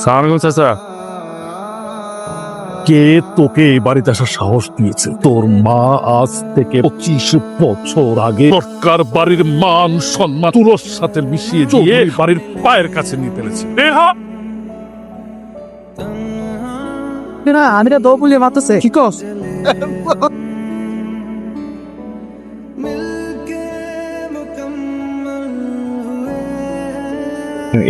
সালাম চাচা। কে তোকে এই বাড়িতে আসার সাহস দিয়েছে? তোর মা আজ থেকে 25 বছর আগে সরকার বাড়ির মান সম্মান তুলোর সাথে মিশিয়ে দিয়ে বাড়ির পায়ের কাছে নিয়ে ফেলেছে। আমি তো বলে মারতেছে কি কস?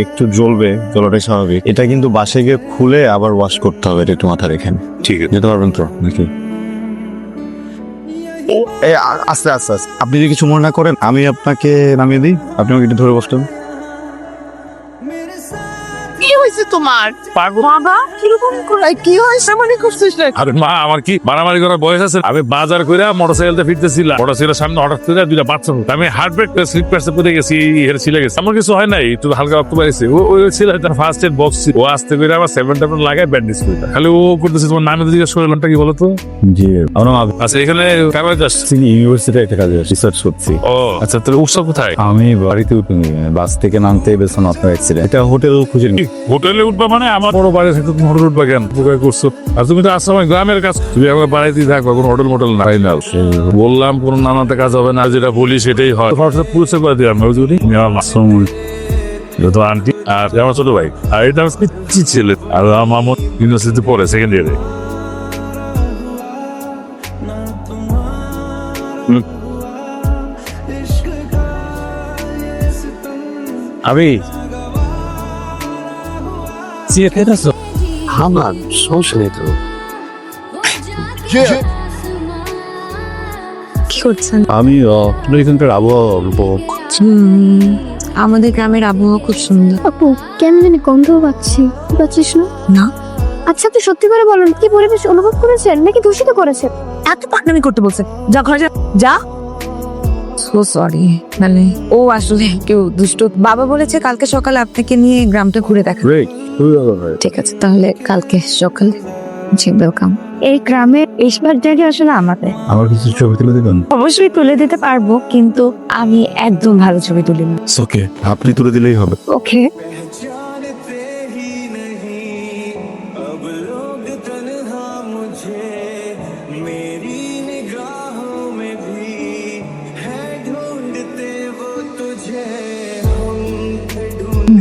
একটু জ্বলবে, জ্বলাটাই স্বাভাবিক। এটা কিন্তু বাসায় গিয়ে খুলে আবার ওয়াশ করতে হবে, এটা একটু মাথা রেখেন। ঠিক আছে, যেতে পারবেন তো নাকি? আস্তে আস্তে আস্তে। আপনি যদি কিছু মনে না করেন আমি আপনাকে নামিয়ে দিই, আপনি আমাকে একটু ধরে বসতেন। কি হয়েছে তোমার? বাবা কিরকম করে কি হয়েছে মানে করছিস না? আরে মা, আমার কি মারামারি করার বয়স আছে? আমি বাজার করে মোটরসাইকেলটা ফিরতেছিলাম, মোটরসাইকেলের সামনে হঠাৎ করে দুইটা বাচ্চা হতো। আমি হার্ট ব্রেক স্লিপ প্যাসে পড়ে গেছি, হেরে ছিলে গেছে। আমার কিছু হয় নাই, একটু হালকা রক্ত পাইছে। ওই ছিল তার ফার্স্ট এড বক্স ছিল। ও আসতে করে আমার 7 লাগায় ব্যান্ডেজ করে খালি ও করতেছে। তোমার নামে জিজ্ঞেস করে নামটা কি বলো তো? জি আমার নাম আচ্ছা, এখানে কাগজ আসছে ইউনিভার্সিটি একটা কাজে রিসার্চ করছি। ও আচ্ছা, তাহলে উৎসব কোথায়? আমি বাড়িতে উঠিনি, বাস থেকে নামতে বেছেন আপনার অ্যাক্সিডেন্ট। এটা হোটেল খুঁজে নি। হোটেলে উঠবা মানে? আমার বড় বাড়ি থেকে তুমি হোটেল উঠবা কেন? উপকার করছো। আর তুমি তো আসছো আমার গ্রামের কাজ, তুমি আমার বাড়িতেই থাকবা, কোনো হোটেল মোটেল না। ফাইনাল বললাম, কোনো নানাতে কাজ হবে না, যেটা বলি সেটাই হয়। পুলিশে করে দিলাম তুমি আমার মাসুম তো আন্টি আর আমার ছোট ভাই, আর এটা আমার পিচ্ছি ছেলে। আর আমার ইউনিভার্সিটি পড়ে সেকেন্ড ইয়ারে। আমি আমার সমস্যা নেই তো। কি করছেন? আমি এখানকার আবহাওয়া উপভোগ। আমাদের গ্রামের আবহাওয়া খুব সুন্দর। আপু কেন জানি গন্ধ পাচ্ছি। পাচ্ছিস না? না, আচ্ছা তুই সত্যি করে বলুন, কি পরিবেশ অনুভব করেছেন নাকি দূষিত করেছেন? এত পাকনামি করতে বলছে। যা ঘরে যা, যা। সো সরি, মানে ও আসলে কেউ দুষ্ট। বাবা বলেছে কালকে সকালে আপনাকে নিয়ে গ্রামটা ঘুরে দেখা। ঠিক আছে, তাহলে কালকে সকালে। জি, ওয়েলকাম। এই গ্রামের বেশিরভাগ জায়গায় আসলে আমাদের। আমার কিছু ছবি তুলে দেবেন? অবশ্যই তুলে দিতে পারবো, কিন্তু আমি একদম ভালো ছবি তুলি না। ওকে, আপনি তুলে দিলেই হবে। ওকে।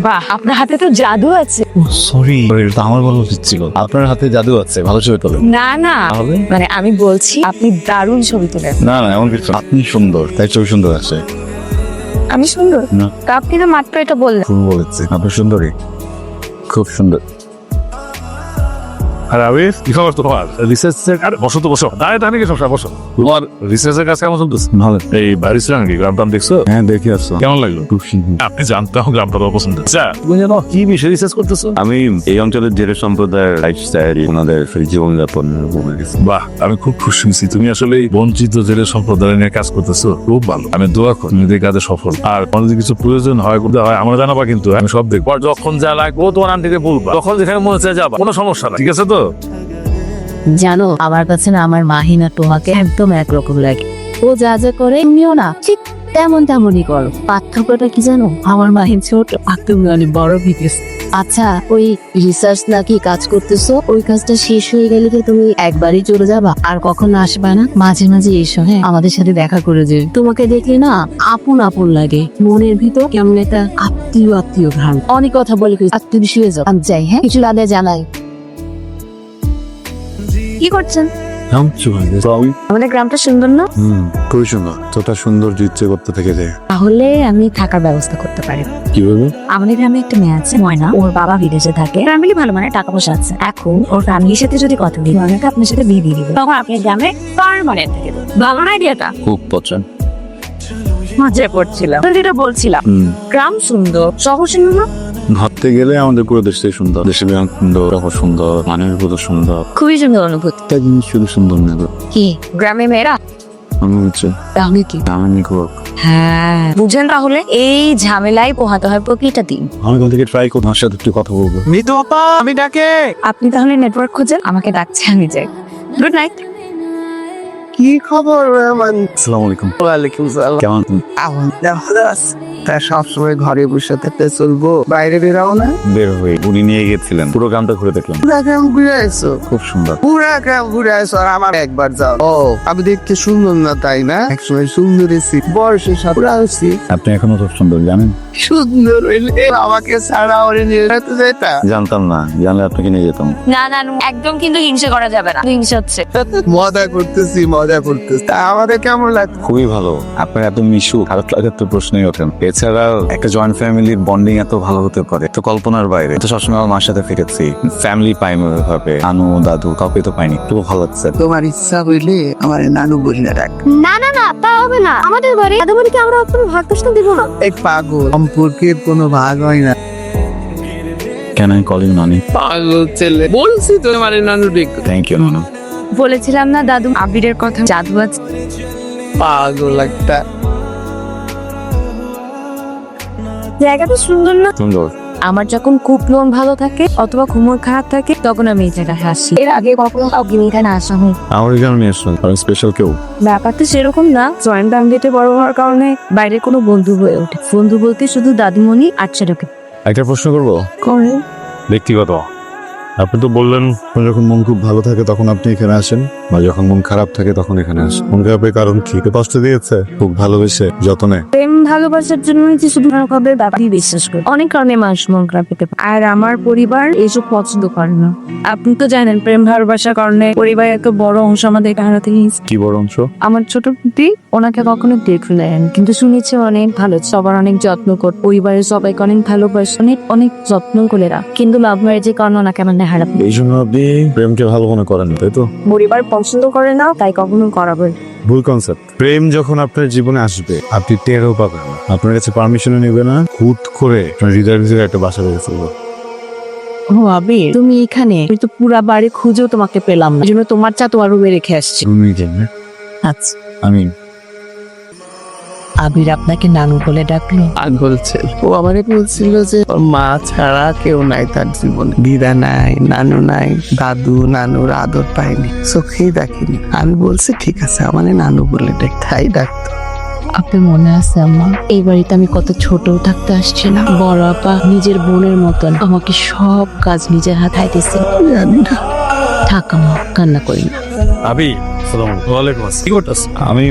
বাহ, আপনার হাতে তো জাদু আছে। সরি, এটা আমার বলা উচিত ছিল। আপনার হাতে জাদু আছে, ভালো ছবি তোলেন। না না, তাহলে? মানে আমি বলছি আপনি দারুণ ছবি তোলেন। না না, এমন কিছু না। আপনি সুন্দর, তাই ছবি সুন্দর আছে। আমি সুন্দর? না। তা আপনি না মাত্র এটা বললেন। খুব বলেছে, আপনি সুন্দরী, খুব সুন্দর। আর আমি কি খবর তোমার? রিসার্চের আর বসো তো, বসো। দাঁড়িয়ে দাঁড়িয়ে সব বসো। তোমার রিসার্চের কাজ কেমন চলতেছে? ভালো। এই বাড়ি ছিল নাকি? গ্রাম টাম দেখছো? হ্যাঁ দেখি আসছো। কেমন লাগলো? খুব সুন্দর। আপনি জানতাম গ্রামটা তোমার পছন্দ। আচ্ছা, তুমি জানো কি বিষয়ে রিসার্চ করতেছো? আমি এই অঞ্চলের জেলে সম্প্রদায়ের লাইফস্টাইল, ওনাদের জীবনযাপন। বাহ, আমি খুব খুশি হয়েছি। তুমি আসলে এই বঞ্চিত জেলে সম্প্রদায় নিয়ে কাজ করতেছো, খুব ভালো। আমি দোয়া করি তুমি এই কাজে সফল। আর কোনো যদি কিছু প্রয়োজন হয় করতে হয় আমার জানাবা, কিন্তু আমি সব দেখবো। আর যখন যা লাগবে তোমার আন্টিকে বলবা, তখন যেখানে মনে চায় যাবা, কোনো সমস্যা না। ঠিক আছে তো? জানো আমার কাছে না আমার মাহিনা তোমাকে একদম একরকম লাগে। ও যা যা করে তুমিও না ঠিক তেমনই করো। পার্থক্যটা কি জানো? আমার মাহিন ছোট আর তুমি অনেক বড় বিদেশ। আচ্ছা, ওই রিসার্চ নাকি কাজ করতেছো, ওই কাজটা শেষ হয়ে গেলে কি তুমি একবারই চলে যাবা আর কখনো আসবা না? মাঝে মাঝে এসো, হ্যাঁ, আমাদের সাথে দেখা করে যে তোমাকে দেখলে না আপন আপন লাগে, মনের ভিতর কেমন একটা আত্মীয় ঘ্রাণ। অনেক কথা বলে আর তুমি শুয়ে যাও, আমি যাই। হ্যাঁ, কিছু লাগলে জানাই। কি করছেন? আমাদের গ্রামটা সুন্দর না? খুবই সুন্দর। তোটা সুন্দর ইচ্ছে করতে থেকে যায়। তাহলে আমি থাকার ব্যবস্থা করতে পারি। কিভাবে? আমাদের গ্রামে একটা মেয়ে আছে ময়না, ওর বাবা বিদেশে থাকে, ফ্যামিলি ভালো, মানে টাকা পয়সা আছে। এখন ওর ফ্যামিলির সাথে যদি কথা বলি, ময়নাকে আপনার সাথে বিয়ে দিয়ে দিবে, তখন আপনি গ্রামে পার্মানেন্ট থেকে দেবেন। ভালো না আইডিয়াটা? খুব পছন্দ। মজায় পড়ছিলাম, যেটা বলছিলাম গ্রাম সুন্দর, শহর সুন্দর না? ভাবতে গেলে আমাদের পুরো দেশটাই সুন্দর। দেশের বিমান সুন্দর, শহর সুন্দর, মানের পুরো সুন্দর। খুবই সুন্দর অনুভূতি। একটা জিনিস শুধু সুন্দর না, কি গ্রামে মেয়েরা? আমি হচ্ছে তাহলে কি? আমার নেটওয়ার্ক। হ্যাঁ, বুঝেন তাহলে এই ঝামেলায় পোহাতে হয় প্রতিটা দিন। আমি কোন থেকে ট্রাই করবো, আমার সাথে একটু কথা বলবো। মিতু আপা আমি ডাকে। আপনি তাহলে নেটওয়ার্ক খুঁজেন, আমাকে ডাকছে, আমি যাই। Good night. কি খবর? আসসালামু আলাইকুম। ওয়ালাইকুম সালাম। কেমন? ভালো আছি। তা সবসময় ঘরে বসে থাকতে চলবো, বাইরে বেরাও না? বের হয়ে উনি নিয়ে গেছিলেন, পুরো গ্রামটা ঘুরে দেখলাম। পুরা গ্রাম ঘুরে আসছো? খুব সুন্দর। পুরা গ্রাম ঘুরে আসছো আর আমার একবার যাও। ও আমি দেখতে সুন্দর না তাই না? একসময় সুন্দর ছিল, বয়সের সাথে পুরা হচ্ছি। আপনি এখনো খুব সুন্দর, জানেন? সুন্দর হইলে আমাকে ছাড়া ওরে নিয়ে যেতে যেতা। জানতাম না, জানলে আপনাকে নিয়ে যেতাম। না না একদম কিন্তু হিংসে করা যাবে না, হিংসে হচ্ছে। মজা করতেছি। তা আমাদের কেমন লাগছে? খুবই ভালো। আপনার এত মিশু, খারাপ লাগার তো প্রশ্নই ওঠেন। এছাড়া একটা জয়েন্ট ফ্যামিলির বন্ডিং এত ভালো হতে পারে তো কল্পনার বাইরে। তো সবসময় আমার মার সাথে ফিরেছি, ফ্যামিলি পাইনি ওইভাবে, নানু দাদু কাউকে তো পাইনি। খুব ভালো লাগছে। তোমার ইচ্ছা হইলে আমার নানু বলিনা ডাক। না না না তা হবে না, আমাদের বাড়ি দাদু বাড়িকে আমরা কোনো ভাগ প্রশ্ন দিব না। এক পাগল, সম্পর্কের কোনো ভাগ হয় না। ক্যান আই কল ইউ নানি? পাগল ছেলে, বলছি তো আমার নানু ডাক। থ্যাংক ইউ নানু। বলেছিলাম না দাদু আবিরের কথা জাদু আছে। পাগল একটা। জায়গাটা সুন্দর না? সুন্দর। আমার যখন খুব মন ভালো থাকে অথবা ঘুমোর খারাপ থাকে তখন আমি এই জায়গায় হাসি। এর আগে কখনো কাউকে নিয়ে এখানে আসা হয়? আমার এখানে নিয়ে আসলেন, কারণ স্পেশাল কেউ? ব্যাপারটা সেরকম না, জয়েন্ট ফ্যামিলিতে বড় হওয়ার কারণে বাইরে কোনো বন্ধু হয়ে ওঠে। বন্ধু বলতে শুধু দাদিমণি আর ছেলেকে। একটা প্রশ্ন করবো, করে ব্যক্তিগত। আপনি তো বললেন যখন মন খুব ভালো থাকে তখন আপনি এখানে আসেন, বা যখন মন খারাপ থাকে তখন এখানে আসেন। মন খারাপের কারণ কি? কষ্ট দিয়েছে, খুব ভালোবেসে যতনে। প্রেম ভালোবাসার জন্য যে শুধু খারাপের ব্যাপারই বিশ্বাস করি। অনেক কারণে মানুষ মন খারাপ পেতে পারে, আর আমার পরিবার এইসব পছন্দ করে না। আপনি তো জানেন প্রেম ভালোবাসার কারণে পরিবারের একটা বড় অংশ আমাদের হারাতে গিয়েছে। কি বড় অংশ? আমার ছোট দিদি, ওনাকে কখনো দেখি নাই কিন্তু শুনেছি অনেক ভালো, সবার অনেক যত্ন কর, পরিবারের সবাইকে অনেক ভালোবাসে, অনেক অনেক যত্ন করে রাখ। কিন্তু লাভ ম্যারেজের কারণে ওনাকে আমার হারাতে। এই জন্য আপনি প্রেমকে ভালো মনে করেন, তাই তো? পরিবার পছন্দ করে না তাই কখনো করাবে। ভুল কনসেপ্ট। প্রেম যখন আপনার জীবনে আসবে আপনি টেরও পাবেন না, আপনার কাছে পারমিশনও নেবে না, হুট করে আপনার হৃদয়ের ভিতরে একটা বাসা বেঁধে ফেলবো। ও আবির, তুমি এখানে? আমি তো পুরা বাড়ি খুঁজেও তোমাকে পেলাম না, এই জন্য তোমার চা তোমার রুমে রেখে আসছি। তুমি জানেন আচ্ছা, আমি আবির আপনাকে নানু বলে ডাকলো? পাগল ছেলে, ও আমারে বলছিল যে ওর মা ছাড়া কেউ নাই তার জীবনে। দিদা নাই, নানু নাই, দাদু নানুর আদর পাইনি, চোখেই দেখিনি। আমি বলছি ঠিক আছে আমার নানু বলে ডাক, তাই ডাকতো। আপনার মনে আছে আম্মা, এই বাড়িতে আমি কত ছোট থাকতে আসছিলাম, বড় আপা নিজের বোনের মতন আমাকে সব কাজ নিজের হাতে খাইতেছে। জানি না। থাক আম্মা, কান্না করি না। আবি ওয়ালাইকুম আসসালাম। কি করতেছ? আমি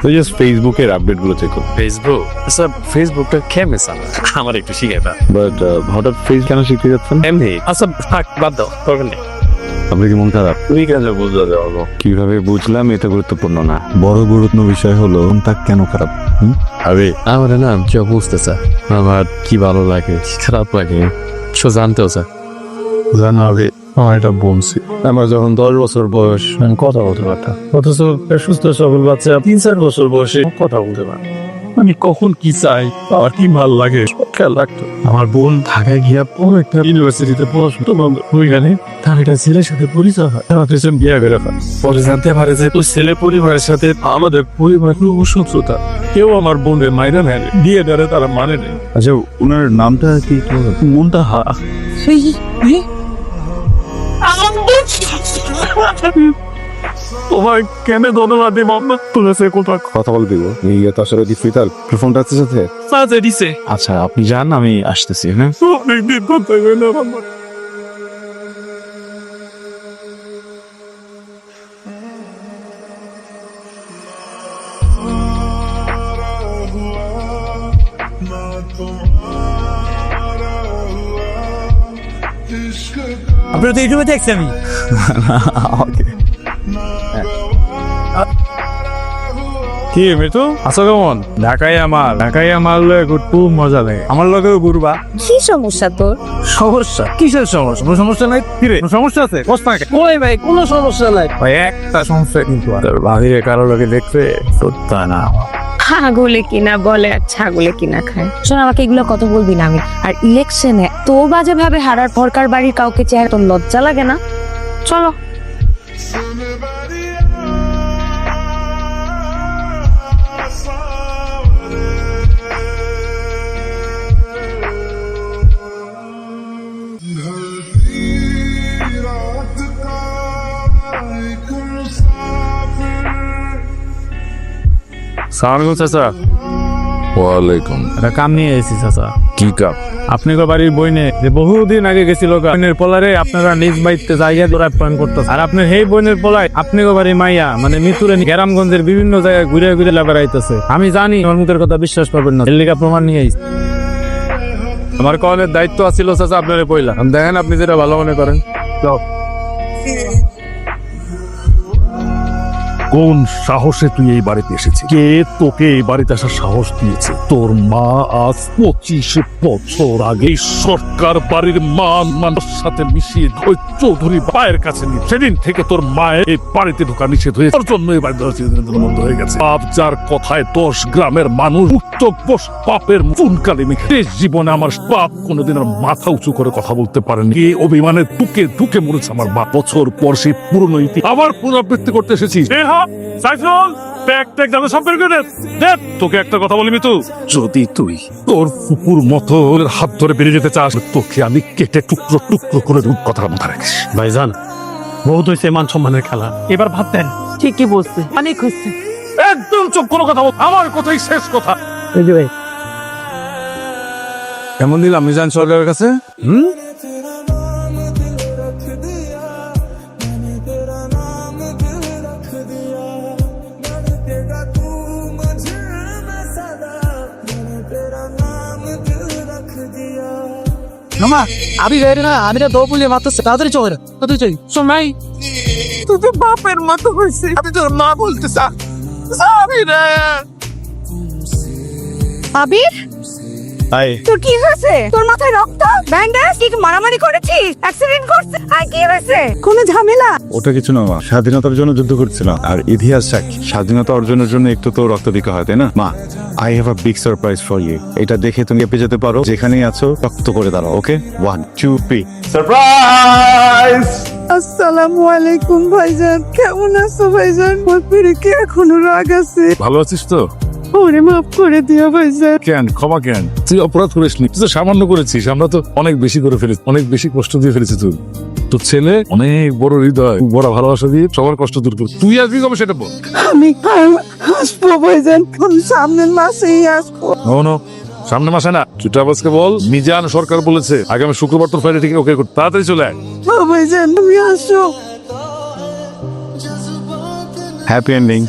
তো জাস্ট ফেসবুকের আপডেট গুলো চেক করি। ফেসবুক? আচ্ছা ফেসবুকটা কেমনে চালা? আমার একটু শিখাই দাও। বাট হঠাৎ ফেস কেন শিখতে যাচ্ছেন? এমনি। আচ্ছা থাক, বাদ দাও, দরকার নেই। আপনি কি মন খারাপ? তুই কেন বুঝতে পারবো? কিভাবে বুঝলাম এটা গুরুত্বপূর্ণ না, বড় গুরুত্বপূর্ণ বিষয় হলো মনটা কেন খারাপ। আরে আমার না কেউ বুঝতেছে আমার কি ভালো লাগে কি খারাপ লাগে সো জানতেও চায়। জানাবে আমার এটা বলছি, আমার যখন 10 বছর বয়স আমি কথা বলতে পারতাম, অথচ সুস্থ সবল বাচ্চা 3-4 বছর বয়সে কথা বলতে পারে। আমি কখন কি চাই, আমার কি ভালো লাগে সব খেয়াল রাখতো। আমার বোন ঢাকায় গিয়া বড় একটা ইউনিভার্সিটিতে পড়াশোনা বন্ধ, ওইখানে তার একটা ছেলের সাথে পরিচয় হয়, আমার পেছনে বিয়ে করে ফেলে। পরে জানতে পারে যে ওই ছেলে পরিবারের সাথে আমাদের পরিবারের শত্রুতা, কেউ আমার বোনের মাইরা নেয় বিয়ে দেয় তারা মানে নেই। আচ্ছা ওনার নামটা কি? মুনতাহা। তোমার কেন ধন্যবাদ দিব আপনার তুলেছে কোথাও কথা বলে দিব। এই তো আসলে ডিফিকাল্ট। ফোনটা আছে সাথে? সাথে দিছে। আচ্ছা আপনি যান, আমি আসতেছি। হ্যাঁ অনেকদিন কথা কই না আমার। আপনারা তো ইউটিউবে দেখছি আমি। ওকে। কি মিতু আছো কেমন? ঢাকায় আমার ঘুরতে মজা লাগে, আমার লগেও ঘুরবা। কি সমস্যা তোর? সমস্যা? কিসের সমস্যা? কোনো সমস্যা নাই। কিরে কোনো সমস্যা আছে? কষ্ট ওই ভাই কোনো সমস্যা নাই। ভাই একটা সমস্যা কিন্তু বাহিরে কারো লোকে দেখতে সত্যি না। ছাগলে কিনা বলে আর ছাগলে কিনা খায়। শোন আমাকে এগুলো কথা বলবি না। আমি আর ইলেকশনে তো বাজে ভাবে হারার পরকার বাড়ির কাউকে চেহারা তোর লজ্জা লাগে না? চলো। সালামালাইকুম চাচা। ওয়ালাইকুম। একটা কাম নিয়ে এসেছি চাচা। কি কাপ? আপনি বাড়ির বইনে যে বহুদিন আগে গেছিল বইনের পোলারে আপনারা নিজ বাড়িতে জায়গা ধরে আপ্যায়ন করতেছে, আর আপনার সেই বইনের পোলায় আপনি বাড়ির মাইয়া মানে মিতুরে গ্রামগঞ্জের বিভিন্ন জায়গায় ঘুরে ঘুরে লেবার আইতেছে। আমি জানি আমার মুখের কথা বিশ্বাস করবেন না, এর লিগা প্রমাণ নিয়ে আইছি। আমার কনের দায়িত্ব আছিল চাচা আপনার পয়লা, দেখেন আপনি যেটা ভালো মনে করেন। কোন সাহসে তুই এই বাড়িতে এসেছিস? কে তোকে এই বাড়িতে আসার সাহস দিয়েছে? তোর মা আজ 25 বছর আগে সরকার বাড়ির মান মানুষ সাথে মিশিয়ে ওই চৌধুরী পায়ের কাছে নিয়ে, সেদিন থেকে তোর মায়ের এই বাড়িতে ঢোকা নিষেধ হয়ে তোর জন্য এই বাড়িতে বন্ধ হয়ে গেছে। বাপ যার কথায় 10 গ্রামের মানুষ উচ্চ পাপের চুনকালি মেখে শেষ জীবনে আমার বাপ কোনোদিন আর মাথা উঁচু করে কথা বলতে পারেনি। এই অভিমানে ঢুকে ঢুকে মরেছে আমার বাপ। বছর পর সেই পুরনো ইতি আবার পুনরাবৃত্তি করতে এসেছিস। তোকে একটা কথা বলি মিতু, যদি তুই তোর ফুপুর মতো হাত ধরে বেরিয়ে যেতে চাস, তোকে আমি কেটে টুকরো টুকরো করে দেব। কথাটা মাথায় রাখিস। ভাইজান, বহুত হয়েছে মান সম্মানের খেলা, এবার ভাত দেন। ঠিকই বলছে, অনেক হচ্ছে। একদম চুপ, কোনো কথা বল, আমার কথাই শেষ কথা। কেমন দিলাম মিজান সরকারের কাছে? মামা আমি যাই না, আমি তো দৌ বলে মারতেছে, তাড়াতাড়ি চল, তাড়াতাড়ি চল। সময় তুই তো বাপের মতো হয়েছে, আমি তোর মা বলতে চা। আমি রে আবির, হাই, তোর কি হয়েছে? তোর মাথায় রক্ত, ব্যান্ডেজ, কি মারামারি করেছিস? অ্যাক্সিডেন্ট করছিস? আর কি হয়েছে? কোনো ঝামেলা? ওটা কিছু না মা, স্বাধীনতার জন্য যুদ্ধ করছিলাম। আর ইতিহাস সাক্ষী, স্বাধীনতা অর্জনের জন্য একটু তো রক্ত দিতে হয়, তাই না? মা, I have a big surprise for you. এটা দেখে তুমি কেঁপে যেতে পারো, যেখানেই আছো রক্ত করে দাঁড়াও। ওকে, 1 2 3 সারপ্রাইজ। আসসালামু আলাইকুম ভাইজান, কেমন আছো ভাইজান? মোর পেরে কি এখনো রাগ আছে? ভালো আছিস তো? ওরে মাফ করে দিও ভাইজান। কেন ক্ষমা কেন? তুই অপরাধ করিসনি, তুই তো সামান্য করেছিস। আমরা তো অনেক বেশি করে ফেলেছি, অনেক বেশি কষ্ট দিয়ে ফেলেছি। তুই তোর ছেলে অনেক বড় হৃদয়, বড় ভালোবাসা দিয়ে সবার কষ্ট দূর করে। তুই আসবি কবে সেটা বল। আমি আসবো ভাইজান, আমি সামনের মাসেই আসবো। নো, সামনে মাসে না, চুটাবাসকে বল মিজান সরকার বলেছে আগামী শুক্রবার তোর ফ্লাইটে টিকিট ওকে করতে। তাড়াতাড়ি চলে আয়। ভাইজান তুমি আসো। Happy ending.